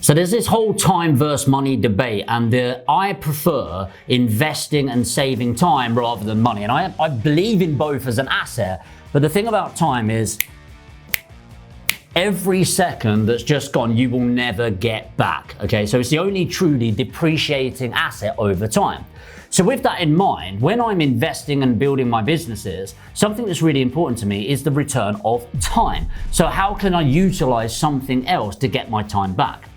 So there's this whole time versus money debate, and I prefer investing and saving time rather than money. And I believe in both as an asset, but the thing about time is every second that's just gone, you will never get back, okay? So it's the only truly depreciating asset over time. So with that in mind, when I'm investing and building my businesses, something that's really important to me is the return of time. So how can I utilize something else to get my time back?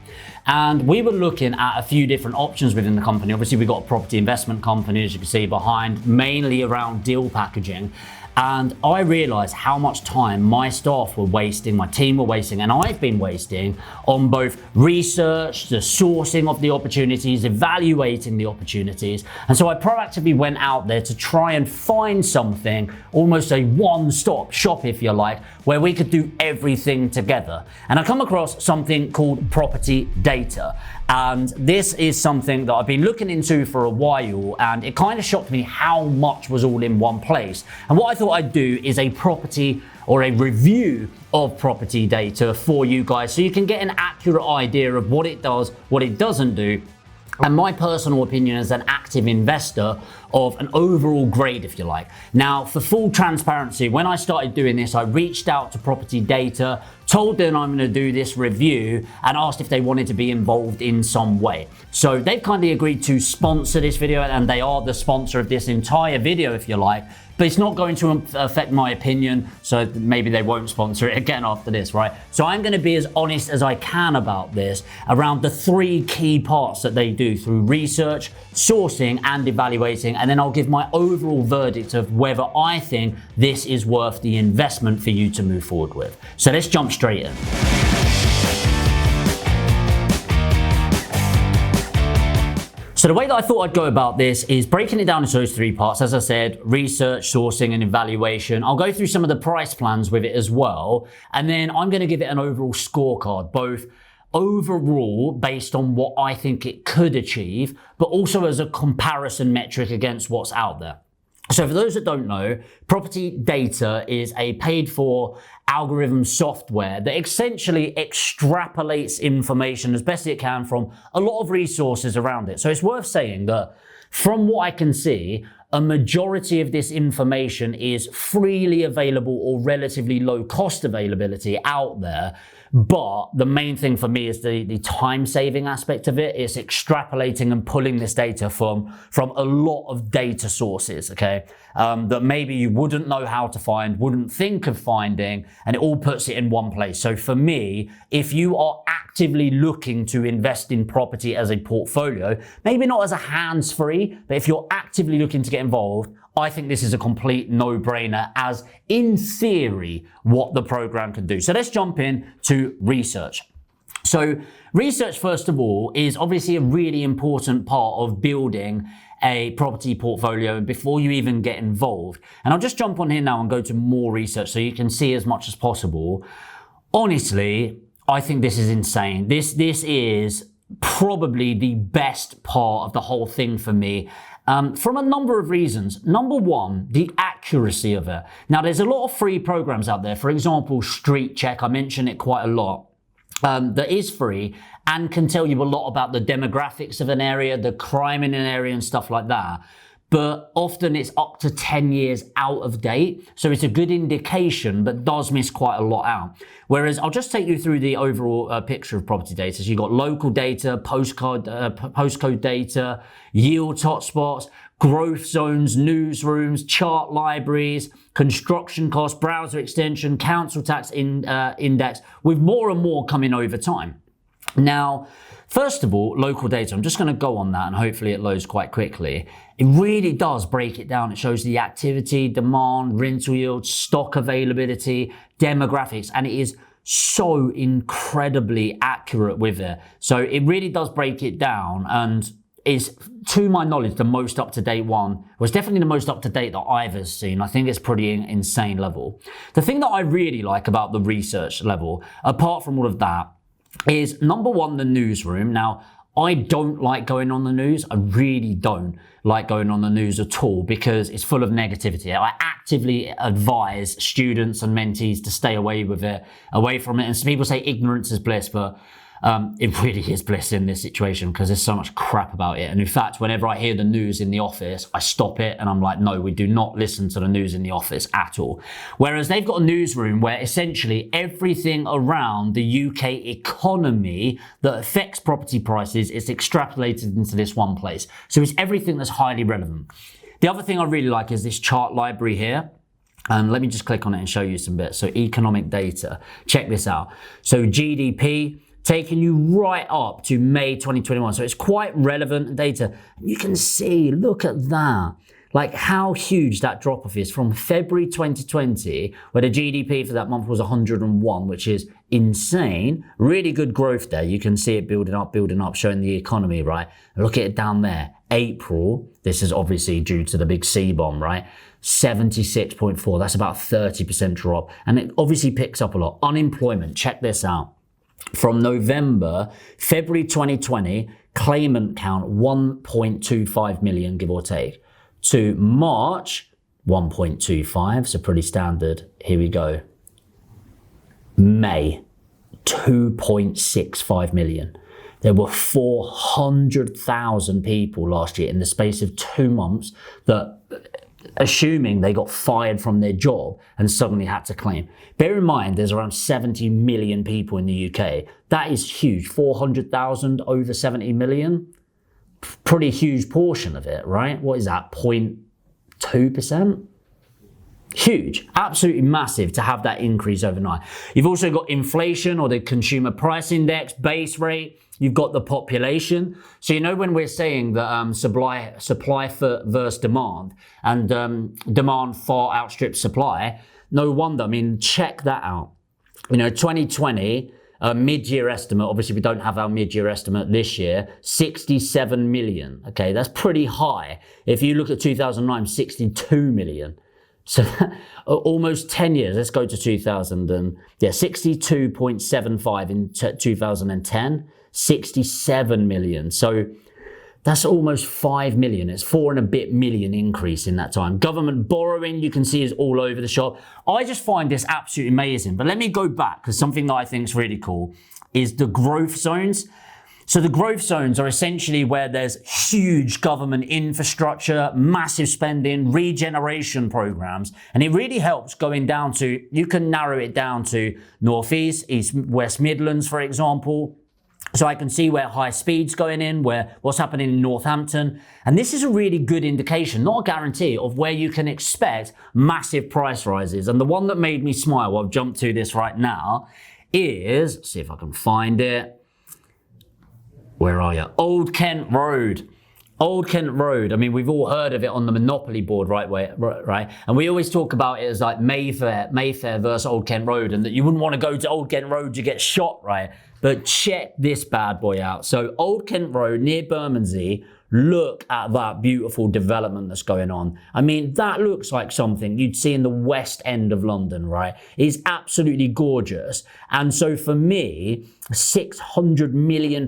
And we were looking at a few different options within the company. Obviously, we've got a property investment company, as you can see behind, mainly around deal packaging. And I realized how much time my staff were wasting, my team were wasting, and I've been wasting on both research, the sourcing of the opportunities, evaluating the opportunities. And so I proactively went out there to try and find something, almost a one-stop shop, if you like, where we could do everything together. And I come across something called property data. And this is something that I've been looking into for a while, and it kind of shocked me how much was all in one place. And what I thought I'd do is a property or a review of property data for you guys so you can get an accurate idea of what it does, what it doesn't do, and my personal opinion as an active investor of an overall grade, if you like. Now, for full transparency, when I started doing this, I reached out to property data, told them I'm going to do this review, and asked if they wanted to be involved in some way. So they've kindly agreed to sponsor this video, and they are the sponsor of this entire video, if you like. But it's not going to affect my opinion, so maybe they won't sponsor it again after this, right? So I'm going to be as honest as I can about this around the 3 key parts that they do through research, sourcing, and evaluating, and then I'll give my overall verdict of whether I think this is worth the investment for you to move forward with. So let's jump straight in. So the way that I thought I'd go about this is breaking it down into those 3 parts. As I said, research, sourcing, and evaluation. I'll go through some of the price plans with it as well. And then I'm going to give it an overall scorecard, both overall based on what I think it could achieve, but also as a comparison metric against what's out there. So for those that don't know, property data is a paid for algorithm software that essentially extrapolates information as best it can from a lot of resources around it. So it's worth saying that from what I can see, a majority of this information is freely available or relatively low cost availability out there. But the main thing for me is the time saving aspect of it. It's extrapolating and pulling this data from a lot of data sources, okay, that maybe you wouldn't know how to find, wouldn't think of finding, and it all puts it in one place. So for me, if you are actively looking to invest in property as a portfolio, maybe not as a hands-free, but if you're actively looking to get involved, I think this is a complete no-brainer as, in theory, what the program can do. So let's jump in to research. So research, first of all, is obviously a really important part of building a property portfolio before you even get involved. And I'll just jump on here now and go to more research so you can see as much as possible. Honestly, I think this is insane. This is probably the best part of the whole thing for me. From a number of reasons. Number one, the accuracy of it. Now, there's a lot of free programs out there. For example, Street Check, I mention it quite a lot, that is free and can tell you a lot about the demographics of an area, the crime in an area and stuff like that. But often it's up to 10 years out of date. So it's a good indication, but does miss quite a lot out. Whereas I'll just take you through the overall picture of property data. So you've got local data, postcode data, yield hotspots, growth zones, newsrooms, chart libraries, construction costs, browser extension, council tax index, with more and more coming over time. Now, first of all, local data. I'm just going to go on that and hopefully it loads quite quickly. It really does break it down. It shows the activity, demand, rental yield, stock availability, demographics, and it is so incredibly accurate with it. So it really does break it down and is, to my knowledge, the most up-to-date one. Was definitely the most up-to-date that I've ever seen. I think it's pretty insane level. The thing that I really like about the research level, apart from all of that, is number one, the newsroom. Now, I don't like going on the news. I really don't like going on the news at all because it's full of negativity. I actively advise students and mentees to stay away from it. And some people say ignorance is bliss, but It really is bliss in this situation because there's so much crap about it. And in fact, whenever I hear the news in the office, I stop it and I'm like, no, we do not listen to the news in the office at all. Whereas they've got a newsroom where essentially everything around the UK economy that affects property prices is extrapolated into this one place. So it's everything that's highly relevant. The other thing I really like is this chart library here. And let me just click on it and show you some bits. So economic data, check this out. So GDP, taking you right up to May 2021. So it's quite relevant data. You can see, look at that. Like how huge that drop off is from February 2020, where the GDP for that month was 101, which is insane. Really good growth there. You can see it building up, showing the economy, right? Look at it down there. April, this is obviously due to the big C bomb, right? 76.4, that's about 30% drop. And it obviously picks up a lot. Unemployment, check this out. From February 2020, claimant count 1.25 million, give or take, to March 1.25, so pretty standard. Here we go. May 2.65 million. There were 400,000 people last year in the space of 2 months that, assuming they got fired from their job and suddenly had to claim. Bear in mind, there's around 70 million people in the UK. That is huge. 400,000 over 70 million. Pretty huge portion of it, right? What is that, 0.2%? Huge, absolutely massive to have that increase overnight. You've also got inflation or the consumer price index, base rate. You've got the population. So you know when we're saying that supply versus demand and demand far outstrips supply, no wonder. I mean, check that out. You know, 2020, mid-year estimate, obviously we don't have our mid-year estimate this year, 67 million. Okay, that's pretty high. If you look at 2009, 62 million. So almost 10 years. Let's go to 62.75 in 2010, 67 million. So that's almost 5 million. It's 4 and a bit million increase in that time. Government borrowing, you can see, is all over the shop. I just find this absolutely amazing. But let me go back, because something that I think is really cool is the growth zones. So the growth zones are essentially where there's huge government infrastructure, massive spending, regeneration programs. And it really helps going down to, you can narrow it down to Northeast, East, West Midlands, for example. So I can see where high speed's going in, what's happening in Northampton. And this is a really good indication, not a guarantee, of where you can expect massive price rises. And the one that made me smile, I'll jump to this right now, is, see if I can find it. Where are you? Old Kent Road. Old Kent Road. I mean, we've all heard of it on the Monopoly board, right? And we always talk about it as like Mayfair versus Old Kent Road, and that you wouldn't want to go to Old Kent Road, you get shot, right? But check this bad boy out. So Old Kent Road near Bermondsey, look at that beautiful development that's going on. I mean, that looks like something you'd see in the West End of London, right? It's absolutely gorgeous. And so for me, £600 million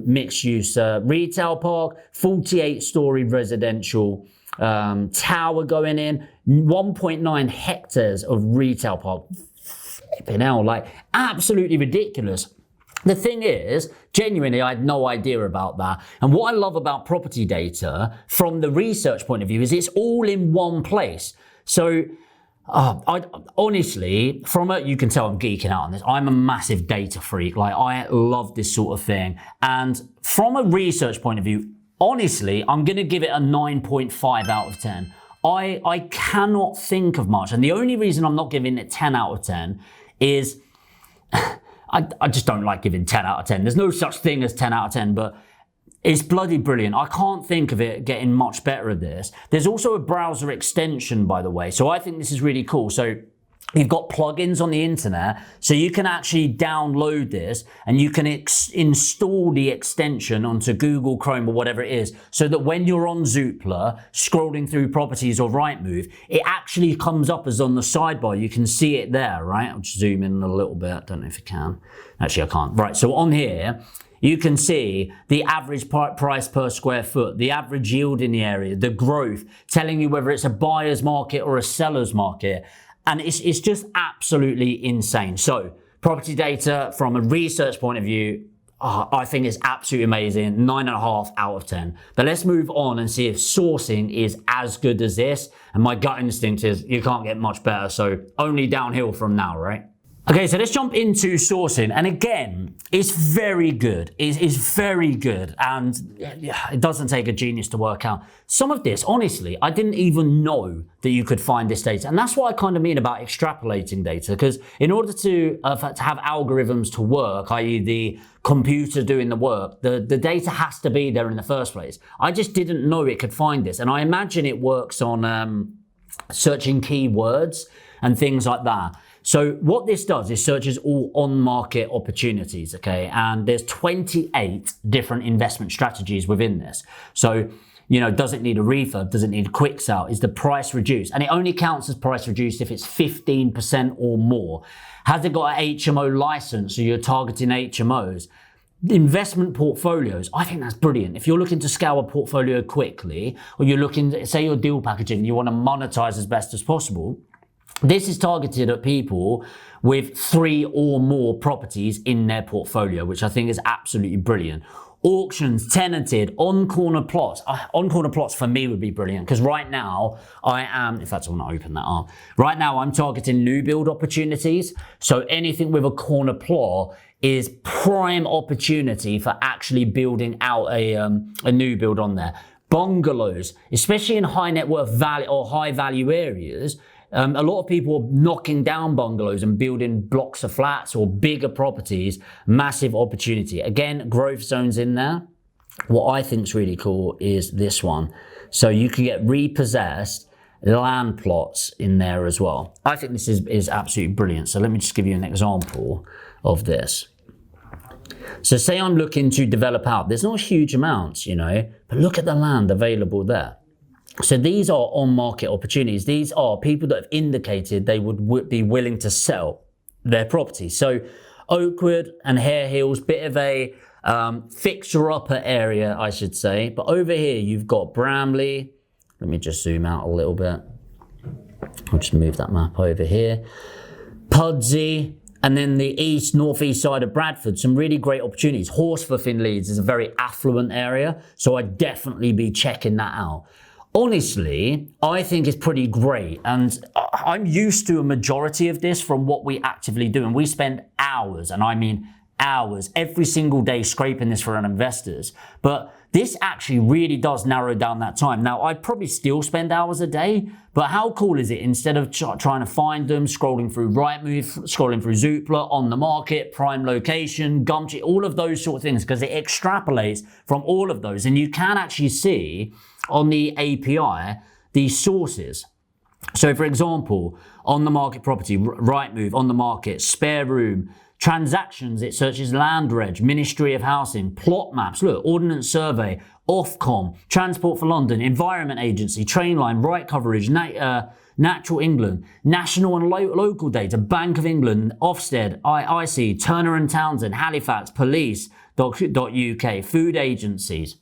mixed-use retail park, 48-storey residential tower going in, 1.9 hectares of retail park. Flipping hell, like absolutely ridiculous. The thing is, genuinely, I had no idea about that. And what I love about property data from the research point of view is it's all in one place. So I honestly, you can tell I'm geeking out on this. I'm a massive data freak. Like, I love this sort of thing. And from a research point of view, honestly, I'm going to give it a 9.5 out of 10. I cannot think of much. And the only reason I'm not giving it 10 out of 10 is I just don't like giving 10 out of 10. There's no such thing as 10 out of 10, but it's bloody brilliant. I can't think of it getting much better at this. There's also a browser extension, by the way. So I think this is really cool. So you've got plugins on the internet, so you can actually download this and you can install the extension onto Google Chrome or whatever it is, so that when you're on Zoopla, scrolling through properties or Rightmove, it actually comes up as on the sidebar. You can see it there, right? I'll just zoom in a little bit. I don't know if you can. Actually, I can't. Right, so on here, you can see the average price per square foot, the average yield in the area, the growth, telling you whether it's a buyer's market or a seller's market. And it's just absolutely insane. So property data from a research point of view, I think it's absolutely amazing. 9.5 out of 10. But let's move on and see if sourcing is as good as this. And my gut instinct is you can't get much better. So only downhill from now, right? Okay, so let's jump into sourcing. And again, it's very good. It's very good. And it doesn't take a genius to work out. Some of this, honestly, I didn't even know that you could find this data. And that's what I kind of mean about extrapolating data. Because in order to have algorithms to work, i.e. the computer doing the work, the data has to be there in the first place. I just didn't know it could find this. And I imagine it works on searching keywords and things like that. So what this does is searches all on-market opportunities, okay? And there's 28 different investment strategies within this. So, you know, does it need a refurb? Does it need a quick sell? Is the price reduced? And it only counts as price reduced if it's 15% or more. Has it got an HMO license? So you're targeting HMOs. Investment portfolios, I think that's brilliant. If you're looking to scale a portfolio quickly, or you're looking, say you're deal packaging, you want to monetize as best as possible, this is targeted at people with 3 or more properties in their portfolio, which I think is absolutely brilliant. Auctions, tenanted, on-corner plots. On-corner plots for me would be brilliant because right now I am, in fact I want to open that up. Right now I'm targeting new build opportunities. So anything with a corner plot is prime opportunity for actually building out a new build on there. Bungalows, especially in high net worth value or high value areas, a lot of people are knocking down bungalows and building blocks of flats or bigger properties. Massive opportunity. Again, growth zones in there. What I think is really cool is this one. So you can get repossessed land plots in there as well. I think this is absolutely brilliant. So let me just give you an example of this. So say I'm looking to develop out. There's not huge amounts, you know, but look at the land available there. So these are on-market opportunities. These are people that have indicated they would be willing to sell their property. So Oakwood and Hare Hills, bit of a fixer-upper area, I should say. But over here, you've got Bramley. Let me just zoom out a little bit. I'll just move that map over here. Pudsey, and then the northeast side of Bradford, some really great opportunities. Horsforth in Leeds is a very affluent area, so I'd definitely be checking that out. Honestly, I think it's pretty great, and I'm used to a majority of this from what we actively do, and we spend hours, and I mean hours, every single day scraping this for our investors. But this actually really does narrow down that time. Now, I'd probably still spend hours a day, but how cool is it instead of trying to find them, scrolling through Rightmove, scrolling through Zoopla, On the Market, Prime Location, Gumtree, all of those sort of things, because it extrapolates from all of those, and you can actually see on the API, these sources. So for example, On the Market property, Rightmove, On the Market, spare room, transactions, it searches land reg, Ministry of Housing, plot maps, look, Ordnance Survey, Ofcom, Transport for London, Environment Agency, Trainline, Right Coverage, Natural England, national and local data, Bank of England, Ofsted, IC, Turner and Townsend, Halifax, Police.uk, food agencies,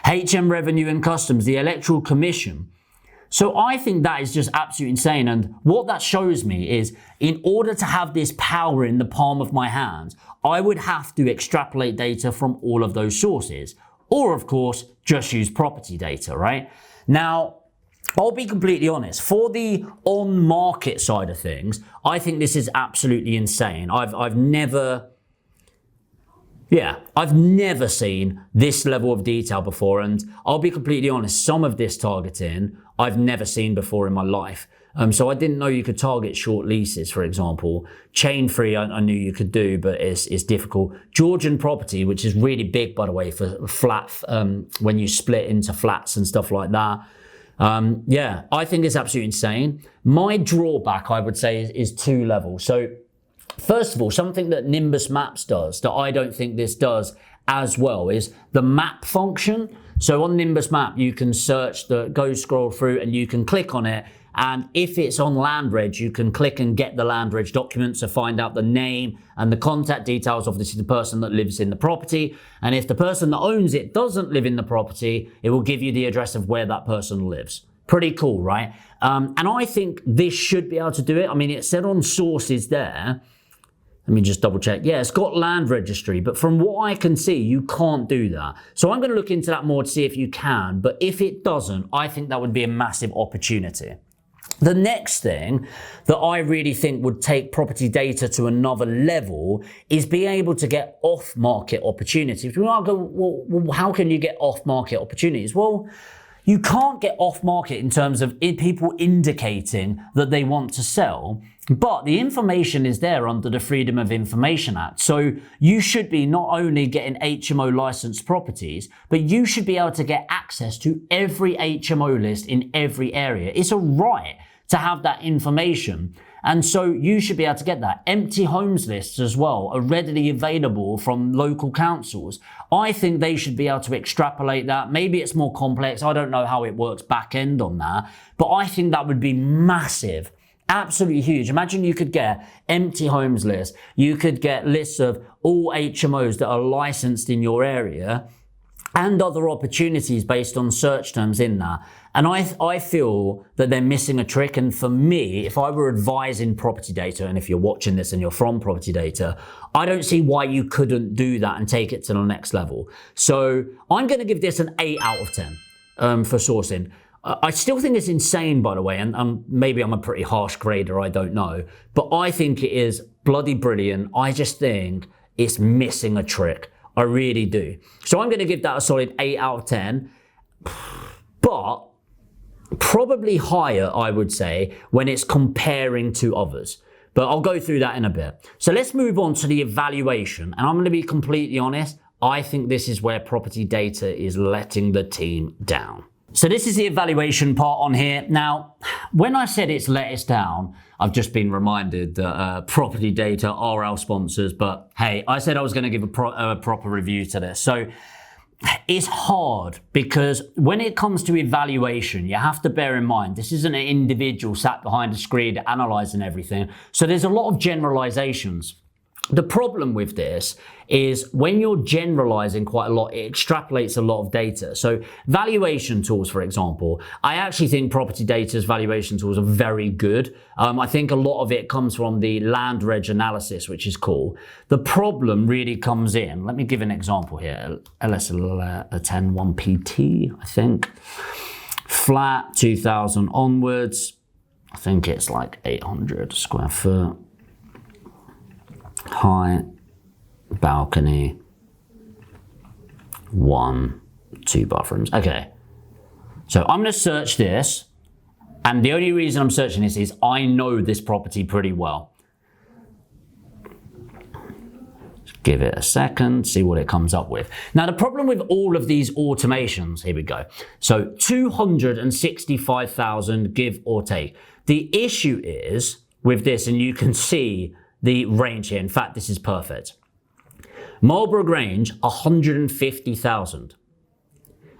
HM Revenue and Customs, the Electoral Commission. So I think that is just absolutely insane. And what that shows me is in order to have this power in the palm of my hand, I would have to extrapolate data from all of those sources. Or of course, just use property data, right? Now, I'll be completely honest, for the on-market side of things, I think this is absolutely insane. I've never seen this level of detail before, and I'll be completely honest, some of this targeting I've never seen before in my life. So I didn't know you could target short leases, for example. Chain free, I knew you could do, but it's difficult. Georgian property, which is really big, by the way, for flat, when you split into flats and stuff like that. I think it's absolutely insane. My drawback, I would say, is 2 levels. So first of all, something that Nimbus Maps does that I don't think this does as well is the map function. So on Nimbus Map, you can search scroll through and you can click on it. And if it's on land reg, you can click and get the land reg documents to find out the name and the contact details of the person that lives in the property. And if the person that owns it doesn't live in the property, it will give you the address of where that person lives. Pretty cool, right? And I think this should be able to do it. I mean, it said on sources there, Let me just double check. Yeah, it's got land registry, but from what I can see, you can't do that. So I'm going to look into that more to see if you can, but if it doesn't, I think that would be a massive opportunity. The next thing that I really think would take property data to another level is being able to get off-market opportunities. We might go, well, how can you get off-market opportunities? Well, you can't get off-market in terms of people indicating that they want to sell, but the information is there under the Freedom of Information Act. So you should be not only getting HMO licensed properties, but you should be able to get access to every HMO list in every area. It's a right to have that information. And so you should be able to get that. Empty homes lists as well are readily available from local councils. I think they should be able to extrapolate that. Maybe it's more complex. I don't know how it works back end on that, but I think that would be massive. Absolutely huge. Imagine you could get empty homes lists. You could get lists of all HMOs that are licensed in your area and other opportunities based on search terms in that. And I feel that they're missing a trick. And for me, if I were advising property data, and if you're watching this and you're from property data, I don't see why you couldn't do that and take it to the next level. So I'm going to give this an 8 out of 10 for sourcing. I still think it's insane, by the way, and maybe I'm a pretty harsh grader, I don't know, but I think it is bloody brilliant. I just think it's missing a trick. I really do. So I'm going to give that a solid 8 out of 10, but probably higher, I would say, when it's comparing to others. But I'll go through that in a bit. So let's move on to the evaluation. And I'm going to be completely honest, I think this is where property data is letting the team down. So this is the evaluation part on here. Now, when I said it's let us down, I've just been reminded that property data are our sponsors, but hey, I said I was going to give a proper review to this. So it's hard because when it comes to evaluation, you have to bear in mind, this isn't an individual sat behind a screen analyzing everything. So there's a lot of generalizations. The problem with this is when you're generalizing quite a lot, it extrapolates a lot of data. So valuation tools, for example, I actually think property data's valuation tools are very good. I think a lot of it comes from the land reg analysis, which is cool. The problem really comes in, let me give an example here, LS10 1PT, I think. Flat, 2000 onwards, I think it's like 800 square foot. Height, balcony, 1, 2 bathrooms. Okay, so I'm going to search this, and the only reason I'm searching this is I know this property pretty well. Just give it a second, see what it comes up with. Now, the problem with all of these automations, here we go. So 265,000 give or take. The issue is with this, and you can see the range here. In fact, this is perfect. Marlborough Grange, 150,000.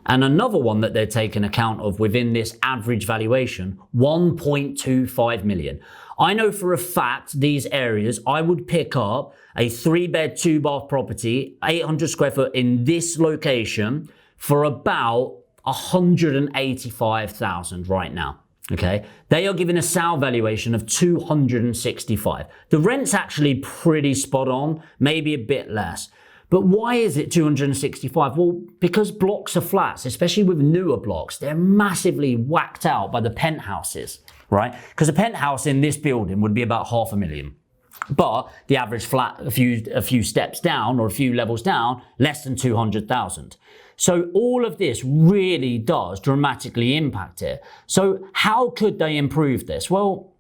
And another one that they're taking account of within this average valuation, 1.25 million. I know for a fact these areas, I would pick up a 3-bed, 2-bath property, 800 square foot in this location for about 185,000 right now. Okay, they are giving a sale valuation of 265. The rent's actually pretty spot on, maybe a bit less. But why is it 265? Well, because blocks of flats, especially with newer blocks, they're massively whacked out by the penthouses, right? Because a penthouse in this building would be about 500,000. But the average flat a few steps down or a few levels down, less than 200,000. So all of this really does dramatically impact it. So how could they improve this? Well,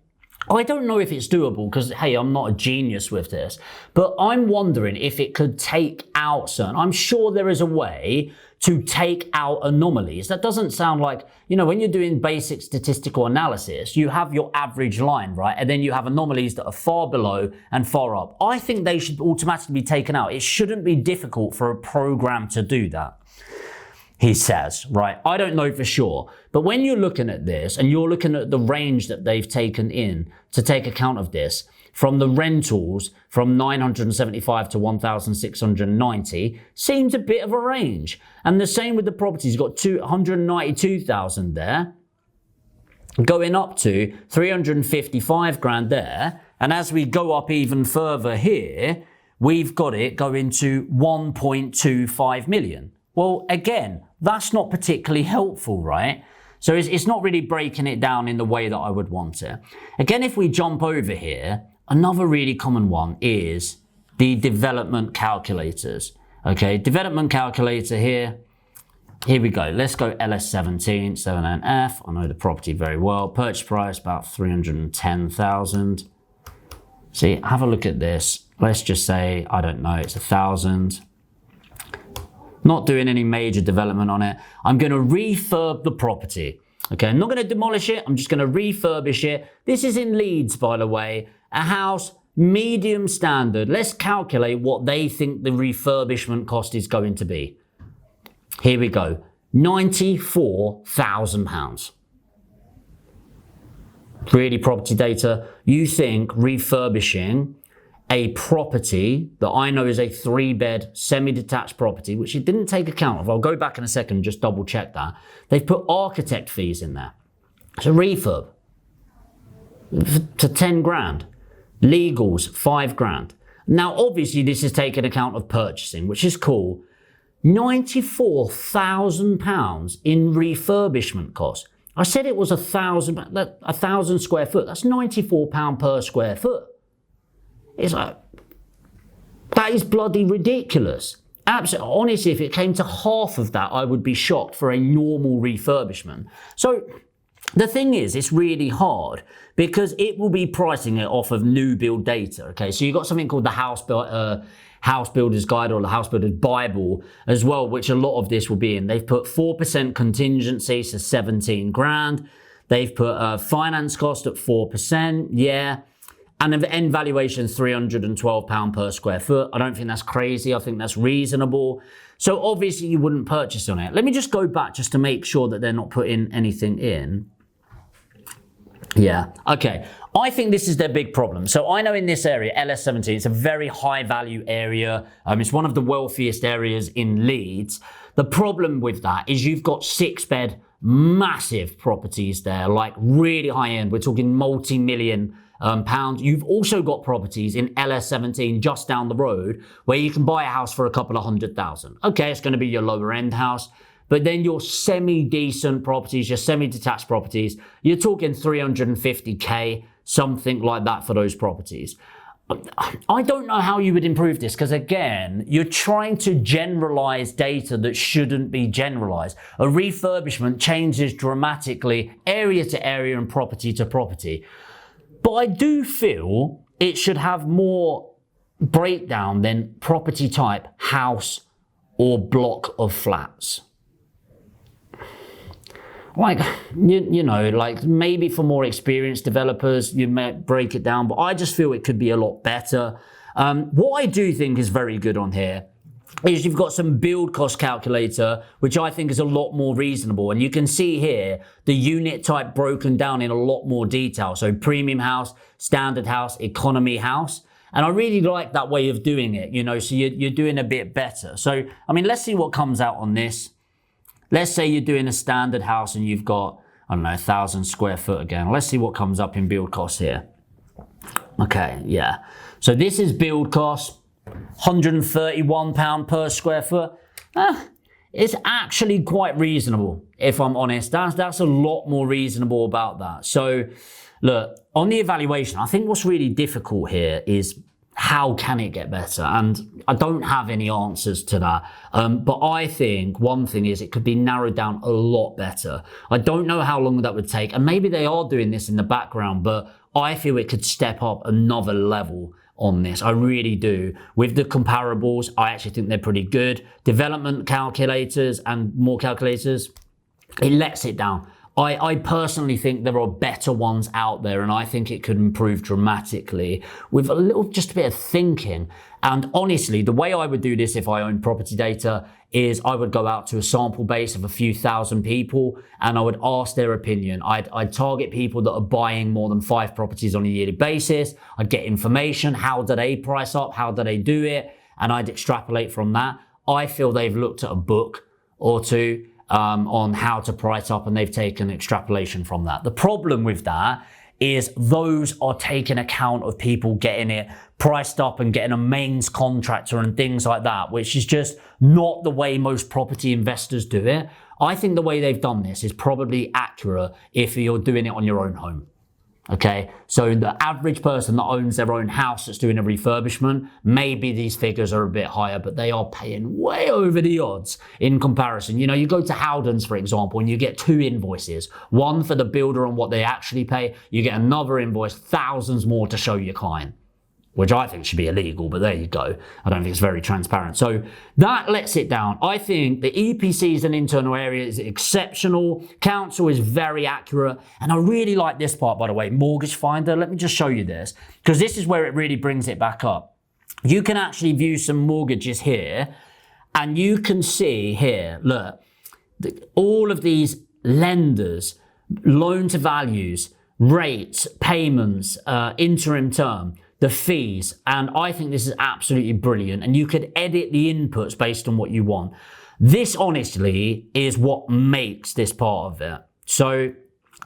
I don't know if it's doable because, hey, I'm not a genius with this, but I'm wondering if it could take out certain, I'm sure there is a way to take out anomalies. That doesn't sound like, you know, when you're doing basic statistical analysis, you have your average line, right? And then you have anomalies that are far below and far up. I think they should automatically be taken out. It shouldn't be difficult for a program to do that, he says, right? I don't know for sure. But when you're looking at this and you're looking at the range that they've taken in to take account of this, from the rentals from 975 to 1,690 seems a bit of a range. And the same with the properties. You've got 292,000 there, going up to 355 grand there, And as we go up even further here, we've got it going to 1.25 million. Well, again, that's not particularly helpful, right? So it's not really breaking it down in the way that I would want it. Again, if we jump over here, another really common one is the development calculators. Okay, development calculator here. Here we go. Let's go LS17, 7NF. I know the property very well. Purchase price about 310,000. See, have a look at this. Let's just say, I don't know, it's 1,000. Not doing any major development on it. I'm going to refurb the property. Okay, I'm not going to demolish it. I'm just going to refurbish it. This is in Leeds, by the way. A house, medium standard. Let's calculate what they think the refurbishment cost is going to be. Here we go. £94,000. Really property data. You think refurbishing a property that I know is a 3-bed semi-detached property, which it didn't take account of. I'll go back in a second and just double check that. They've put architect fees in there. It's a refurb to 10 grand. Legals, 5 grand. Now, obviously, this is taking account of purchasing, which is cool. £94,000 in refurbishment costs. I said it was 1,000 square foot. That's £94 per square foot. It's like, that is bloody ridiculous. Absolutely, honestly, if it came to half of that, I would be shocked for a normal refurbishment. So the thing is, it's really hard because it will be pricing it off of new build data. Okay, so you've got something called the House Builder's Guide or the House Builder's Bible as well, which a lot of this will be in. They've put 4% contingency, so 17 grand. They've put a finance cost at 4%, yeah. And the end valuation is £312 per square foot. I don't think that's crazy. I think that's reasonable. So obviously you wouldn't purchase on it. Let me just go back just to make sure that they're not putting anything in. Yeah, okay. I think this is their big problem. So I know in this area, LS17, it's a very high value area. It's one of the wealthiest areas in Leeds. The problem with that is you've got 6-bed, massive properties there, like really high end. We're talking multi-million pounds. You've also got properties in LS17 just down the road where you can buy a house for a couple of 100,000. Okay, it's going to be your lower end house. But then your semi-decent properties, your semi-detached properties, you're talking 350k, something like that for those properties. I don't know how you would improve this because, again, you're trying to generalize data that shouldn't be generalized. A refurbishment changes dramatically area to area and property to property. But I do feel it should have more breakdown than property type, house, or block of flats. Like, you know, like maybe for more experienced developers, you may break it down, but I just feel it could be a lot better. What I do think is very good on here is you've got some build cost calculator, which I think is a lot more reasonable. And you can see here the unit type broken down in a lot more detail. So premium house, standard house, economy house. And I really like that way of doing it, you know, so you're doing a bit better. So, I mean, let's see what comes out on this. Let's say you're doing a standard house and you've got, I don't know, 1,000 square foot again. Let's see what comes up in build costs here. Okay, yeah. So this is build cost, £131 per square foot. It's actually quite reasonable, if I'm honest. That's a lot more reasonable about that. So look, on the evaluation, I think what's really difficult here is how can it get better? And I don't have any answers to that. But I think one thing is it could be narrowed down a lot better. I don't know how long that would take. And maybe they are doing this in the background, but I feel it could step up another level on this. I really do. With the comparables, I actually think they're pretty good. Development calculators and more calculators, it lets it down. I personally think there are better ones out there, and I think it could improve dramatically with just a bit of thinking. And honestly, the way I would do this if I owned property data is I would go out to a sample base of a few thousand people and I would ask their opinion. I'd target people that are buying more than 5 properties on a yearly basis. I'd get information. How do they price up? How do they do it? And I'd extrapolate from that. I feel they've looked at a book or two on how to price up, and they've taken extrapolation from that. The problem with that is those are taking account of people getting it priced up and getting a mains contractor and things like that, which is just not the way most property investors do it. I think the way they've done this is probably accurate if you're doing it on your own home. Okay, so the average person that owns their own house that's doing a refurbishment, maybe these figures are a bit higher, but they are paying way over the odds in comparison. You know, you go to Howden's, for example, and you get 2 invoices, one for the builder on what they actually pay, you get another invoice, thousands more to show your client, which I think should be illegal, but there you go. I don't think it's very transparent. So that lets it down. I think the EPCs and internal area is exceptional. Council is very accurate. And I really like this part, by the way, Mortgage Finder. Let me just show you this, because this is where it really brings it back up. You can actually view some mortgages here, and you can see here, look, all of these lenders, loan to values, rates, payments, interim term, the fees, and I think this is absolutely brilliant, and you could edit the inputs based on what you want. This honestly is what makes this part of it. So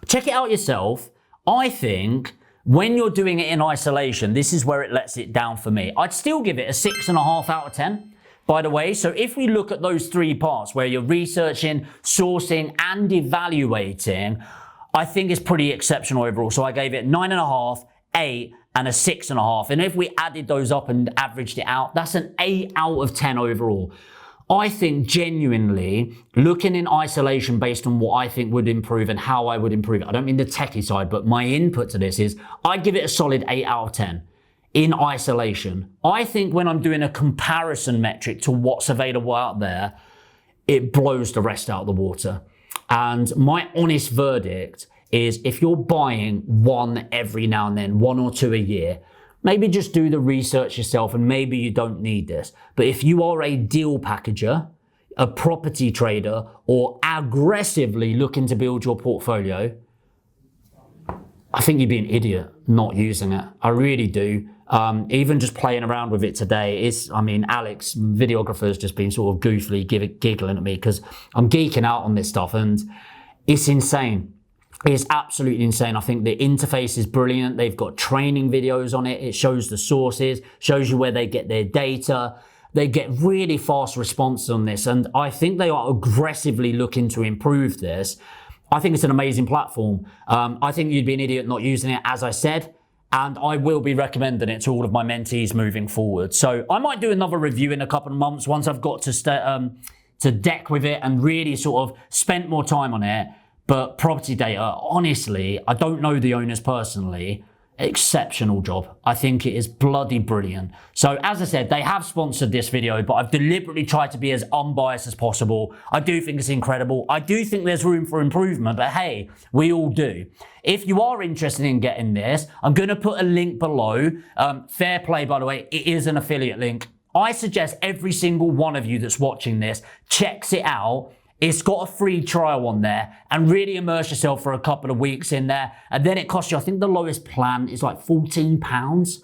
check it out yourself. I think when you're doing it in isolation, this is where it lets it down for me. I'd still give it a 6.5 out of 10. By the way, so if we look at those 3 parts where you're researching, sourcing, and evaluating, I think it's pretty exceptional overall. So I gave it 9.5, 8, and a 6.5. And if we added those up and averaged it out, that's an 8 out of 10 overall. I think genuinely, looking in isolation based on what I think would improve and how I would improve it, I don't mean the techie side, but my input to this is, I'd give it a solid 8 out of 10 in isolation. I think when I'm doing a comparison metric to what's available out there, it blows the rest out of the water. And my honest verdict is, if you're buying one every now and then, 1 or 2 a year, maybe just do the research yourself, and maybe you don't need this. But if you are a deal packager, a property trader, or aggressively looking to build your portfolio, I think you'd be an idiot not using it. I really do. Even just playing around with it today Alex, videographer, has just been sort of goofily giggling at me because I'm geeking out on this stuff, and it's insane. It's absolutely insane. I think the interface is brilliant. They've got training videos on it. It shows the sources, shows you where they get their data. They get really fast response on this, and I think they are aggressively looking to improve this. I think it's an amazing platform. I think you'd be an idiot not using it, as I said, and I will be recommending it to all of my mentees moving forward. So I might do another review in a couple of months once I've got to deck with it and really sort of spent more time on it. But property data, honestly, I don't know the owners personally. Exceptional job. I think it is bloody brilliant. So as I said, they have sponsored this video, but I've deliberately tried to be as unbiased as possible. I do think it's incredible. I do think there's room for improvement, but hey, we all do. If you are interested in getting this, I'm going to put a link below. Fair play, by the way, it is an affiliate link. I suggest every single one of you that's watching this checks it out. It's got a free trial on there, and really immerse yourself for a couple of weeks in there. And then it costs you, I think the lowest plan is like £14,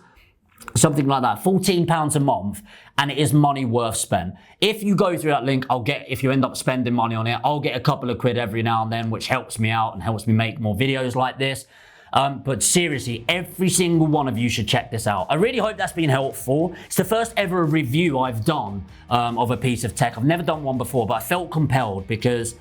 something like that, £14 a month. And it is money worth spent. If you go through that link, if you end up spending money on it, I'll get a couple of quid every now and then, which helps me out and helps me make more videos like this. But seriously, every single one of you should check this out. I really hope that's been helpful. It's the first ever review I've done of a piece of tech. I've never done one before, but I felt compelled because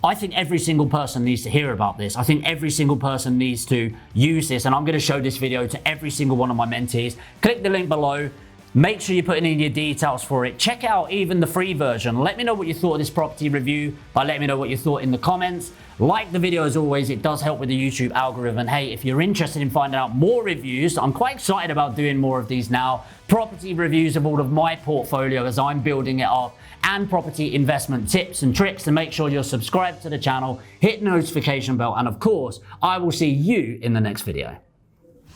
I think every single person needs to hear about this. I think every single person needs to use this, and I'm going to show this video to every single one of my mentees. Click the link below. Make sure you're putting in your details for it. Check out even the free version. Let me know what you thought of this property review by letting me know what you thought in the comments. Like the video as always, it does help with the YouTube algorithm. And hey, if you're interested in finding out more reviews, I'm quite excited about doing more of these now. Property reviews of all of my portfolio as I'm building it up, and property investment tips and tricks. To make sure you're subscribed to the channel, hit the notification bell, and of course, I will see you in the next video.